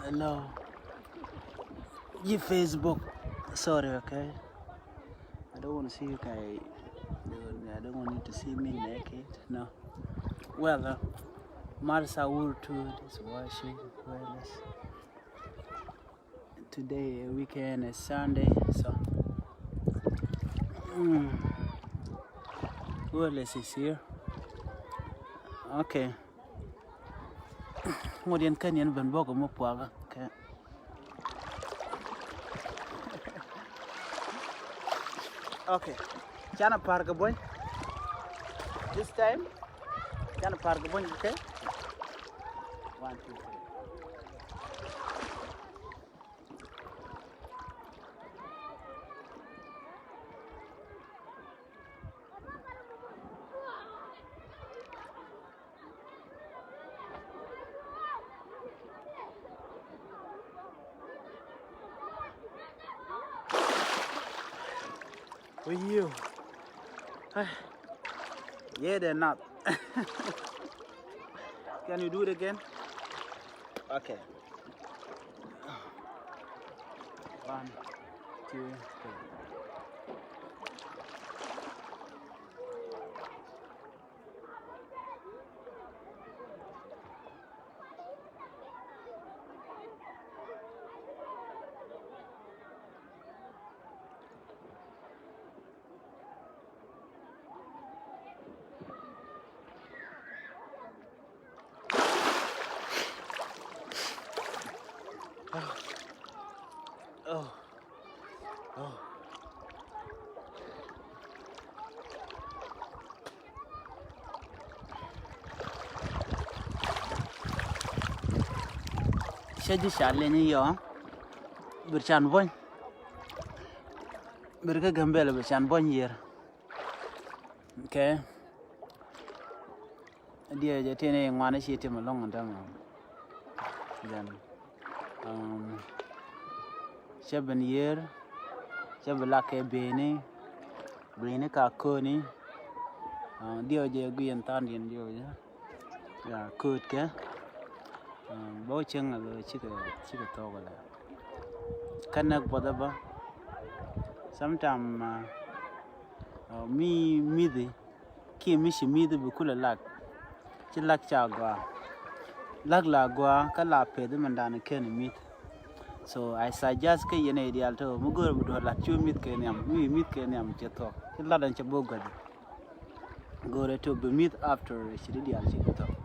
Hello. Your Facebook. Sorry, okay? I don't want to see you guys. I don't want you to see me naked. No. Well, Marsa Wurtud is washing. Well, today weekend is Sunday, so Wallace is here. Okay. What do you can you even walk on okay. Okay. Chana park boy. This time. Chana park boy, okay? 1, 2, 3. With you. Yeah, they're not. Can you do it again? Okay. 1, 2, 3. Oh. Shaji Shalini yo. Birchan boy. Birka Gambela Birchan boy here. Okay. Dear Jatine and one sheet him along and down. Then 7 years. Jabalake Bene, Brine Kakoni, Dio Jagui and Tandian Dio, yeah, Kutke, Boching a chicken toggle. Kanak Bodaba. Sometime me the key mission me the Bukula Lak, Chilak Chagua, Lag Lagua, Kalape, the Mandana Ken meet. So I suggest that you know the alto mugur would like you meet Kenyam, we meet Kenyam Cheto, Ladan Chaboga. Go to be meet after Shidi Alchito.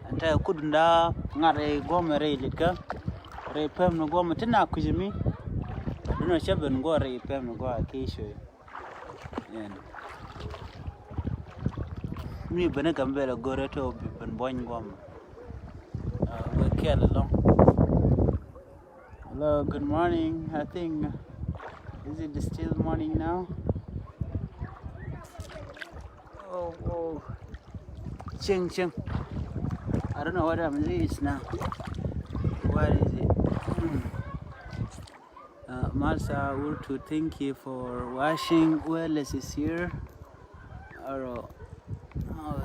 And I couldn't not a gomere liquor, repem no gomatina kujimi. Do not shab and go repem no go a kishu. And me Benegambella go to be boing gom. We care along. Hello, good morning. I think, is it still morning now? Oh. Ching. I don't know what time it is now. What is it? Marsa Urtu, thank you for washing. Well, is here. Oh,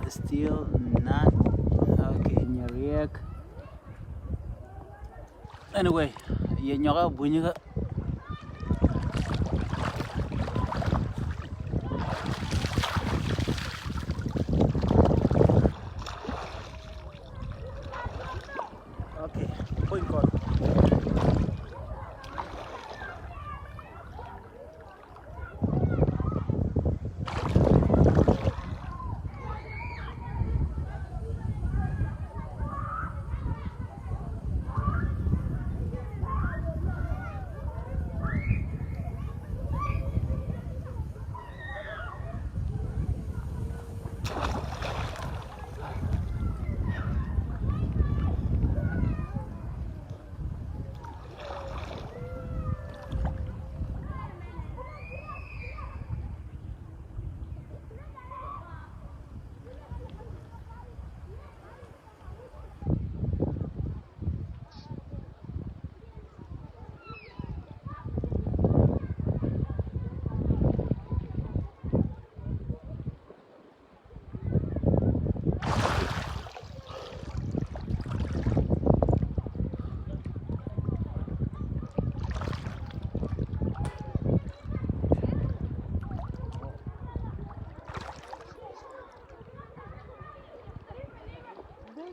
still not. Okay, in your react. Anyway, you know bunyiga. Okay, point call.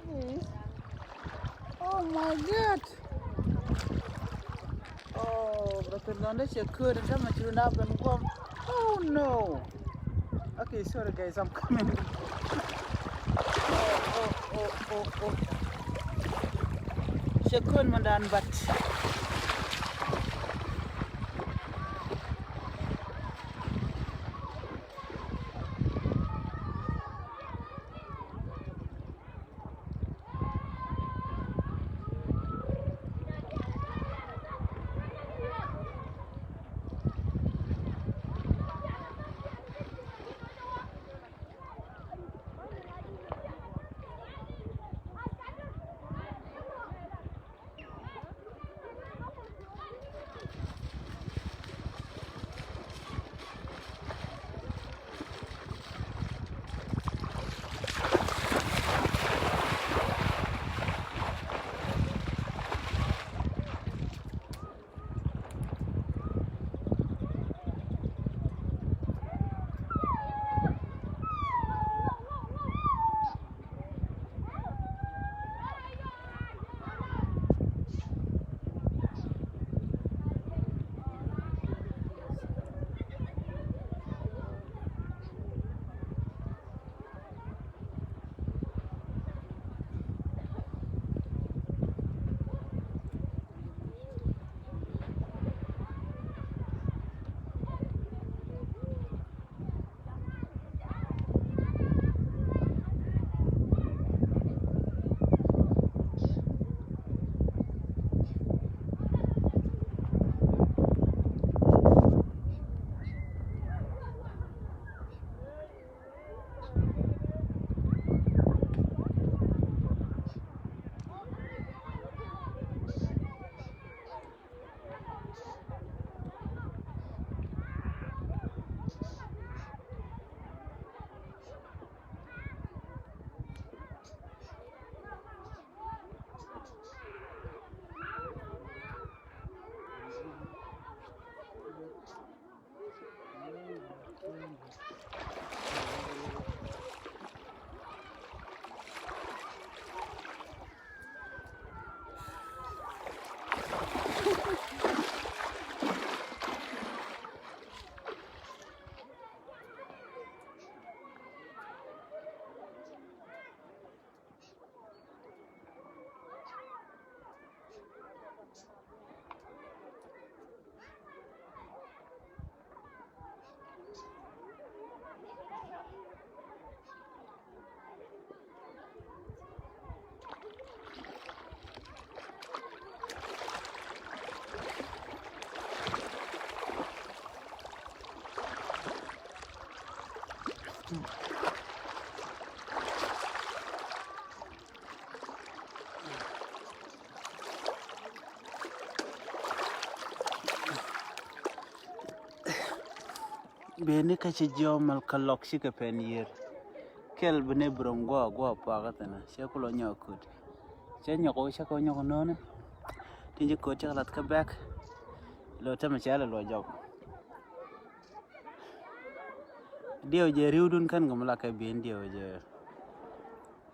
this? Oh my God. Oh, but the knowledge you could and how much you have been gone. Oh no. Okay, sorry guys, I'm coming. Oh. Shakun mandan but. Bene kachi jomal kalok shika pen year. Kel bene brongo go pagatana. Shakulo nyakut. Chanyako shako nyako nona. Tinji kocha lat ka back. Lo tama chala lo job. Dio je riudun kan gamla ka ben dio je.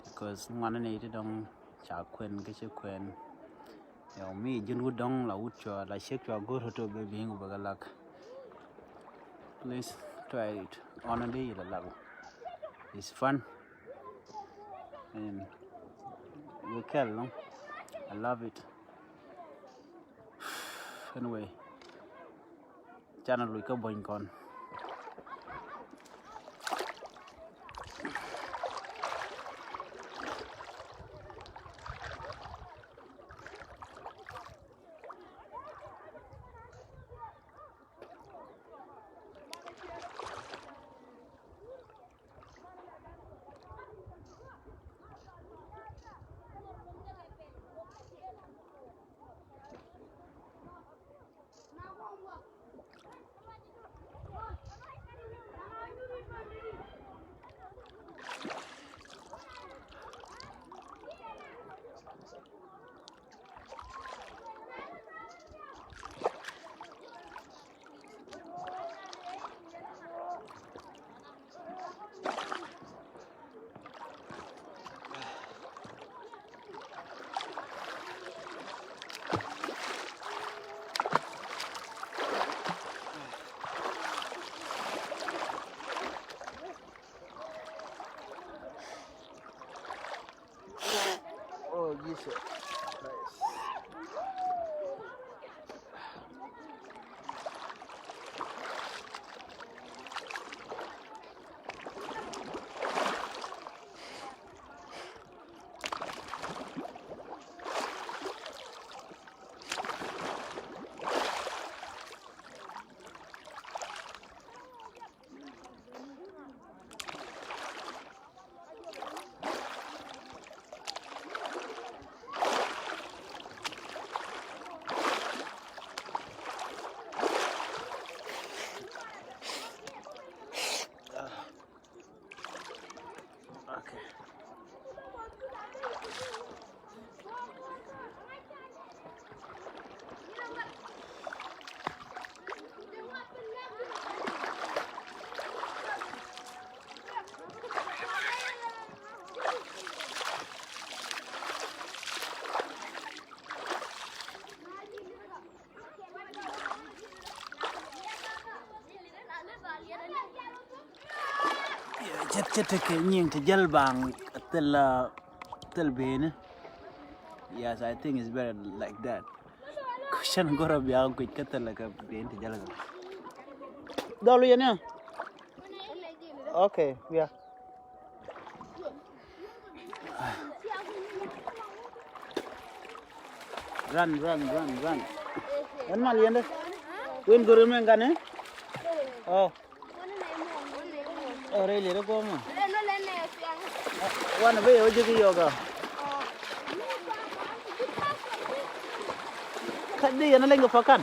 Because ngana ne ite dong cha kwen kachi kwen. Yo mi junu dong la utcho la shekwa go to be being bagalak. Please try it on a day level. It's fun and you can, no? I love it. Anyway, channel we go boing con. so nice. Okay. Chet ke nying te jalbang tel bene. Yes, I think it's better like that. Kushan gora biya ko ketel like a bene te jalga. Dolu yana. Okay, yeah. Run. Yan mal yende. Win guru men gane. Oh. Oh, really? Go ma. Wana be oje ki yoga. Kadi yana lenga pakan.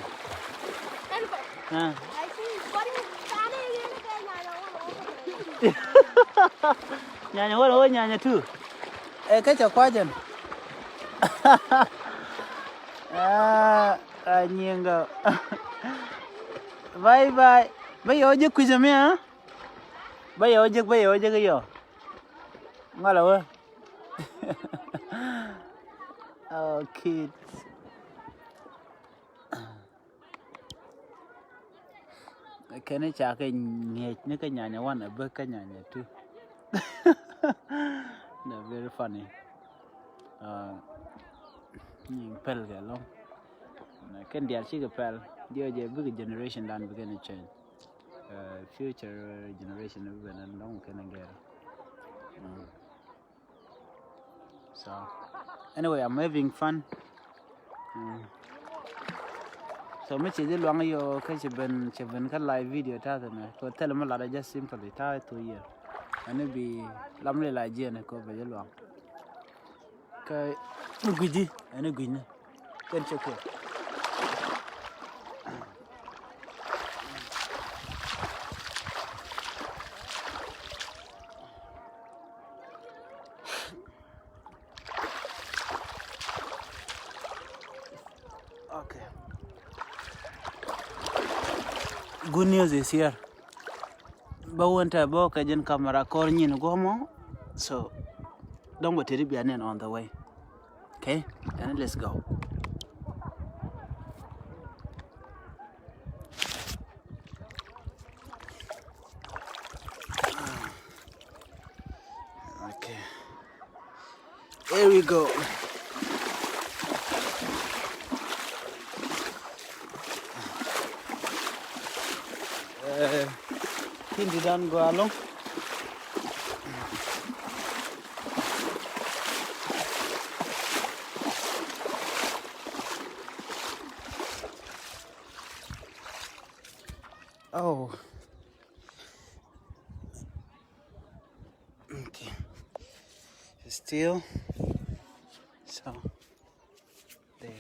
Nyanya wala nyanya tu. Kacha kwajen. Nyinga. Bye. Bay oje kujame ha? Bay oje ke yo. Ngala wa. Oh, kids. Kene cha ke nyech ne ka nyanya wana ba ka nyanya tu. They're very funny. Pel ga long. Can dia chi ga pel. Dia je big generation dan begin to change. Future generation will be and long can get. So anyway, I'm having fun. So much is long yo can live video ta na ko tell me la just simply ta to here. And it be lamle la je na ko be long. Ka guji and guji. Can check it. Okay. Good news is here. Bawanta bo kajen camera kor nyin gomo. So don't go to Ribianen on the way. Okay? And let's go. Okay. Here we go. Hindi dan go along. Oh. Okay. Still. So there.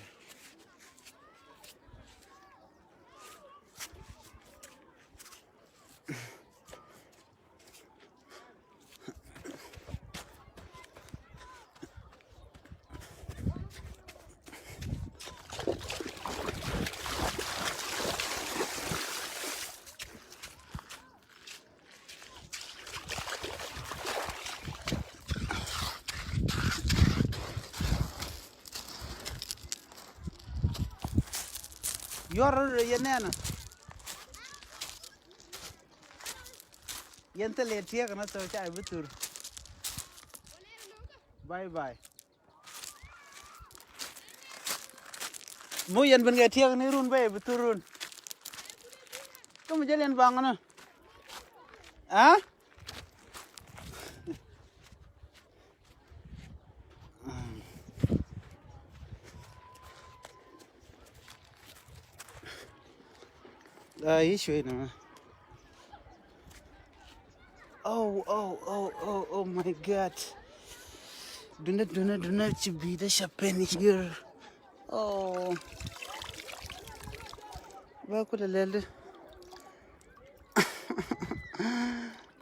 You're Yanana. Yentele tia kana to chai butur. Bye. Muyan ben ga tiang ni run bay beturun. Kamu jalan bang na. Ah? Issue na. Oh my God. Do not be the champagne here. Oh. Ba ku da lele.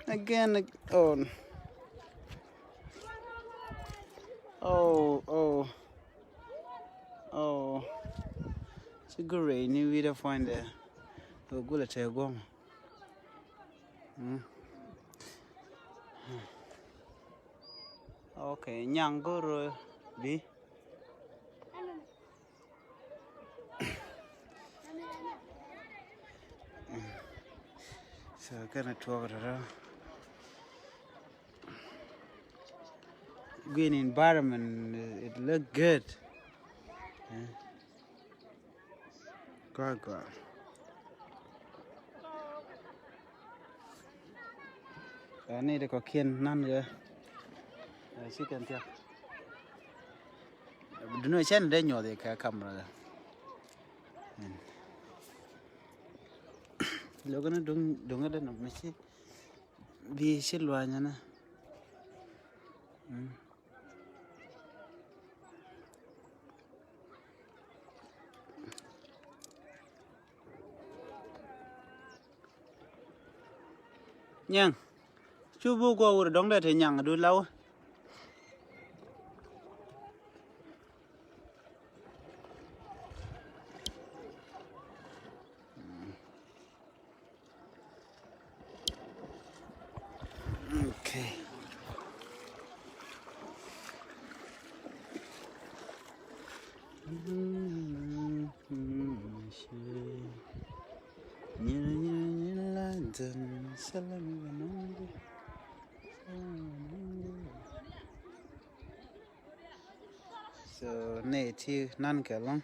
Again. Oh. It's a good rain. You will find there. Go to tell go. Okay, nyangoro bi. So gonna talk around. Green environment, it look good. Go. I need a cocaine, none here. She can tell. Do not send them your camera. Look at don't get enough message. Be silwana. Nyang, chubu go over don't let a young do low. Okay. So native nan kalong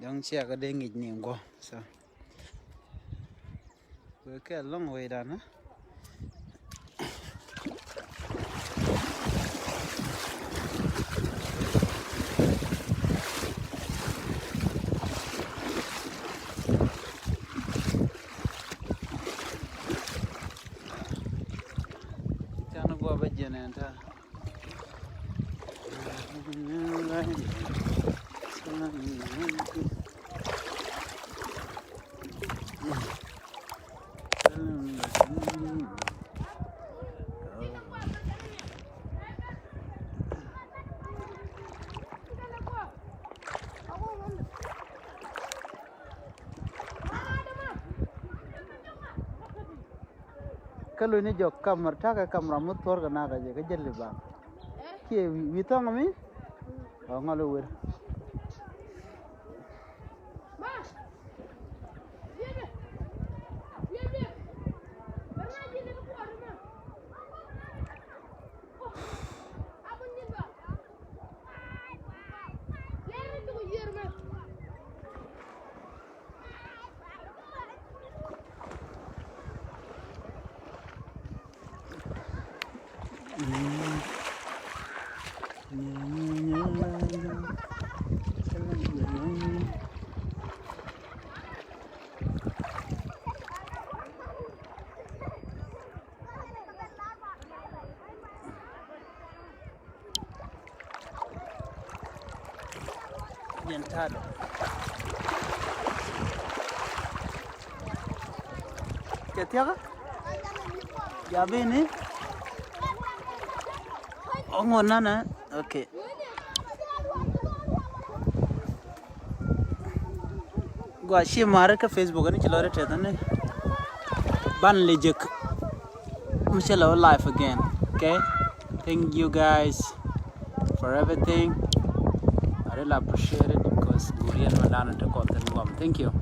don't check a ding it name go so we'll get a long way down, huh? Can't go over Jananta. Kalau ini jok kamar tak kamera motor kena aja kejar lebang. Kie witong kami? Oh ngaluir. Yentado. ¿Qué te haga? ¿Ya viene? Oh, nana. Okay. Gua shi mare ka Facebook ni chilore te tane. Ban lejek. Michelle live again. Okay? Thank you guys for everything. I really appreciate it because Gurian Madana took content. Thank you.